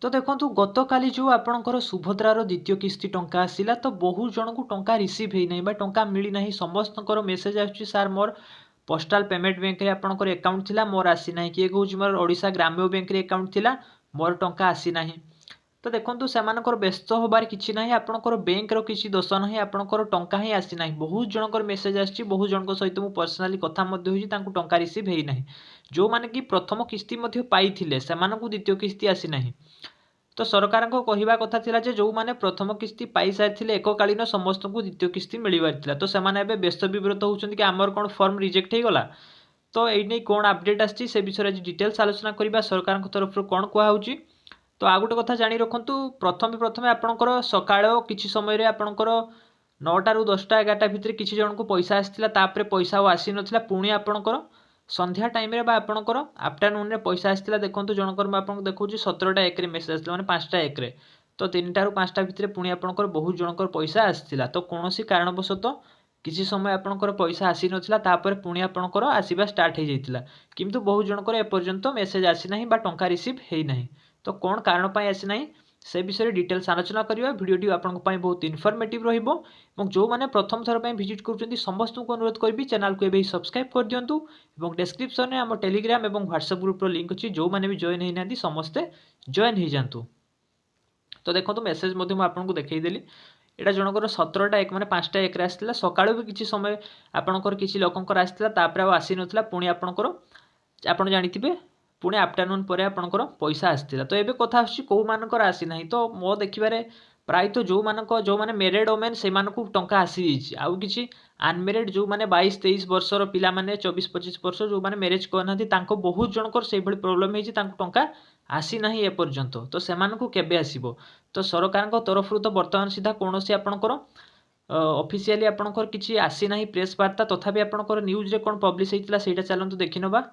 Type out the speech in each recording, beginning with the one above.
तो देखो गत काली जो आपणकर सुभद्रार द्वितीय किस्ती टंका आसला तो बहुत जन को टंका रिसीव होना बा टंका मिलना समस्त मेसेज आसूँ सार मोर पोस्टाल पेमेंट बैंक में आपंकर अकाउंट थी मोर आसीना किए कौन मोर ओडिशा ग्राम्य बैंक में अकाउंट थी मोर टंका आसीना। तो देखो से व्यस्त होबार किसी ना आपंकर बैंक किसी दोष ना आपंकर टंका ही आसीना बहुत जनकर मेसेज आसी बहुत जन सहित मुझे पर्सनाली कथा टंका रिसीव होना जो मैंने कि प्रथम किस्ती पाई से द्वितीय किस्ती आसीना। तो सरकार कहवा कथा थिला जे जो माने प्रथम किस्ती पाई सारी एककालीन समस्त को द्वितीय किस्ती मिलवार तो से व्यस्त विव्रत होती कि आमर कौन फर्म रिजेक्ट हो गला। तो ये कौन अपडेट आसी से विषय आज डिटेल्स आलोचना करवा सरकार तरफ कौन कहुच्छी। तो आ गोटे कथा जाणी रखु प्रथम आपंकर सकाळ किसी समय आपंकर 9टा ରୁ 10ଟା 11ଟା भितर किसी जन को पैसा आसाला पैसा आसी नाला पुणी आपंकर संध्या टाइम आपंकर आफ्टरनून पैसा आसाला देखो जनकर मुझे देखा 17टा 1 मेसेज आसाला मैंने 5टा 1 तो 3टा ରୁ 5ଟା भितर पुणी आपंकर बहुत जनकर पैसा आसाला तो कौन कारणवशतः किसी समय आपंकर पैसा आसी नाला पुणी आपंकर आसवा स्टार्ट हो जाता किंतु बहुत जनकर एपर्यंत मेसेज आसीना टंका रिसीव होना। तो कौन कारण आसीना से विषय डिटेल्स आलोचना करवा भिडटी आपको बहुत इनफर्मेटिव जो मैंने प्रथम थर पर विजिट कर समस्त को अनुरोध करी चैनल को एवं सब्सक्राइब कर दिंतु और डिस्क्रिप्शन में आम टेलीग्राम और व्हाट्सएप ग्रुप लिंक अच्छी जो मैंने भी जॉइन होना समस्ते जॉइन हो जातु। तो देखो मेसेज आपको देखईदेली यहाँ जनकर 17टा 1 मैंने 5टा 1 आसाला सकाळू भी किसी समय आपंकर किसी लोकंर आसाला आसी नाला पुणी आपंकर आप जाथे पुणी आफ्टरनून पर आपंकर पैसा आसाला। तो ये कथा कौ मानकर आसीना तो मो देखिए प्रायतः जो मैंने मेरिड वोमेन से टंका आसी आउ कि अनमेरिड जो मैंने 22-23 वर्षर पिला माने 24-25 वर्ष जो मैंने मैरिज करना बहुत जनकर से प्रोब्लेम होती टंका आसीना एपर्यंत तो से केबे आसीबो। तो सरकार तरफ तो बर्तमान सीधा कौन सी आपंकर ऑफिशियली आपंकर किसी आसीना प्रेस वार्ता तथापि आपंकर न्यूज रे कौन पब्लिश होता है चलतु देखिनवा।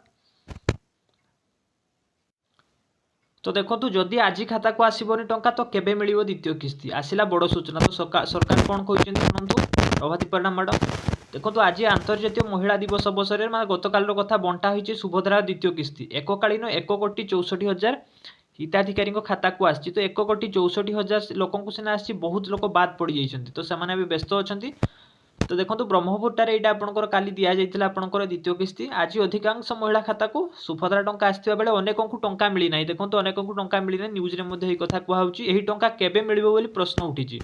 तो देखो जदि आज खाता को आसबनी टंका तो केबे मिलिबो द्वितीय किस्ती आसला बड़ सूचना। तो सरकार कौन कहते शुणु प्रभाती परिणा मैडम देखो आज अंतर्जातीय महिला दिवस अवसर में गत काल कथा बंटा होती सुभद्रा द्वितीय किस्ती एककालीन 1,64,000 हिताधिकारी खाता को आसी तो 1,64,000 लोक सीना आसी बहुत लोक बाद पड़ जाती तो से व्यस्त अच्छा। तो देखो ब्रह्मपुरटार यहाँ आपंकर काली दि जाता आपंकर द्वितीय किस्ती आज अधिकांश महिला खाता को सुभद्रा टंका आसवा बेले अनेक को टंका मिलना देखो अनेक को टंका मिलना न्यूज में कथा कहूँ यही टंका केबे मिलिबो बोली प्रश्न उठी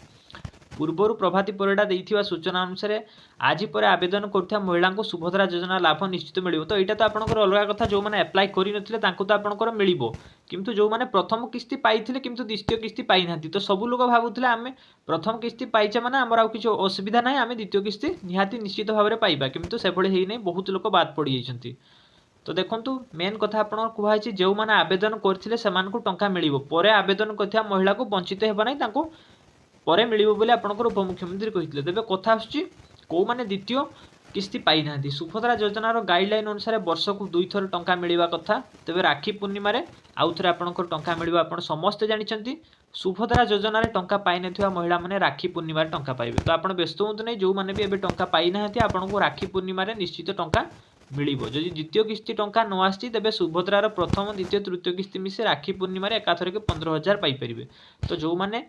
पूर्वर प्रभाती परिडा देइथिबा सूचना अनुसार आज पर आवेदन करुवा महिला को सुभद्रा योजना लाभ निश्चित मिलिबो। तो यहाँ तो आपंकर अलग कथा जो मैंने एप्लाय करनथिले तांको तो आपंकर मिलिबो किंतु जो मैंने प्रथम किस्ती पाइथिले किंतु द्वितीय किस्ती पाई नांती तो सब लोग भावुथिले आमे प्रथम किस्ती पाइचे माने हमर आउ किछि असुविधा नाही आमे द्वितीय किस्ती निहाती निश्चित भाव में पाइबा किंतु से भले हेइ नै बहुत लोग बाद पड़ जाइछन्ती। तो देखो मेन कथा आपन कहछि जो मैंने आवेदन करथिले सेमानकु टंका मिलिबो परे आवेदन करथिया महिला को वंचित हेबा नै तांको परे मिलिबो बोली आपनकर उपमुख्यमंत्री कहितले। तेबे कथा आछि को माने द्वितीय किस्ती पाई नांती सुभद्रा योजनार गाइडलाइन अनुसार वर्ष को 2 थर टंका मिलवा कथा। तेबे राखी पूर्णिमा रे आउ थरे आपनकर टंका मिलवा आपन समस्त जानिछन्ती सुभद्रा योजनार टंका पाई नथिबा महिला माने राखी पूर्णिमा रे टंका पाइबे। तो आपन व्यस्त होंतु नै जो माने भी एबे टंका पाई नांती आपनको राखी पूर्णिमा रे निश्चित टंका मिलिबो। जदि द्वितीय किस्ती टंका न आछि तेबे सुभद्रार प्रथम द्वितीय तृतीय किस्ती मिसे राखी पूर्णिमा रे एकाथरके 15,000 पाई परिबे। तो जो माने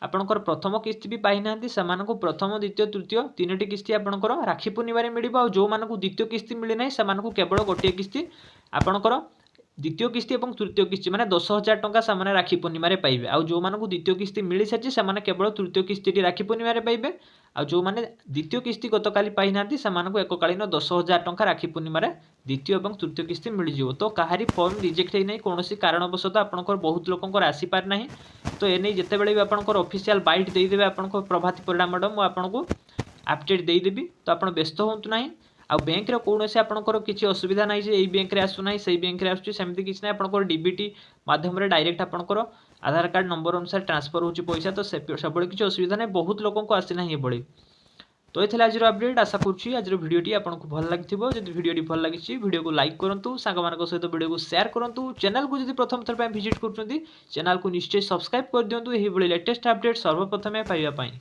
आपंकर प्रथम किस्ती भी पाई नांती सेमानकु प्रथम द्वितीय तृतीय 3टी किस्ती आपंकर राखी पूर्णिमा रे मिलिबो। जो मानकु द्वितीय किस्ती मिले नै सेमानकु केवल गोटे किस्ती आपंकर द्वितीय किस्ती और तृतीय किस्ती माने 10,000 टंका से राखी पूर्णिमा रे पाइबे। आउ जो मानकु द्वितीय किस्ती मिल सारी से केवल तृतीय किस्ती राखी पूर्णिमा रे पाइबे। आउ जो माने द्वितीय किस्ती गतकाली पाई नांती सेमानकु एककालीन 10,000 टंका राखी पूर्णिमा रे द्वितीय और तृतीय किस्ती मिल जिवो। तो कहारी फॉर्म रिजेक्ट होई नै कोनोसी कारणवशतः आपनकर बहुत लोकंकर आसी पार नाही। तो एने जेतेबेले भी आपनकर ऑफिशियल बाइट दे देबे आपनकर प्रभाती परिणा मैडम मु आपनको अपडेट दे देबी। तो आपण व्यस्त होंतु नाही आ बैंक रे कोनोसी आपनकर किछि असुविधा नाही जे एई बैंक रे आसु नाही सेई बैंक रे आसु सेमति किछि नाही आपनकर डीबीटी माध्यम रे डायरेक्ट आपनकर आधार कार्ड नंबर अनुसार ट्रांसफर होछि पैसा। तो सबले किछि असुविधा नाही बहुत लोकन को आसी नाही एबळे। तो ये आज अपडेट आशा करुँची आज भिडियोटी आपको भल लगी जब भिडियोटी भल लगी भिडियो को लाइक करूँ सांग सहित भिडियो को शेयर करूँ चैनल को जब प्रथम थर विजिट कर चैनल को निश्चय सब्सक्राइब कर दिंतु यही लेटेस्ट अपडेट सर्वप्रथमे पाइबा।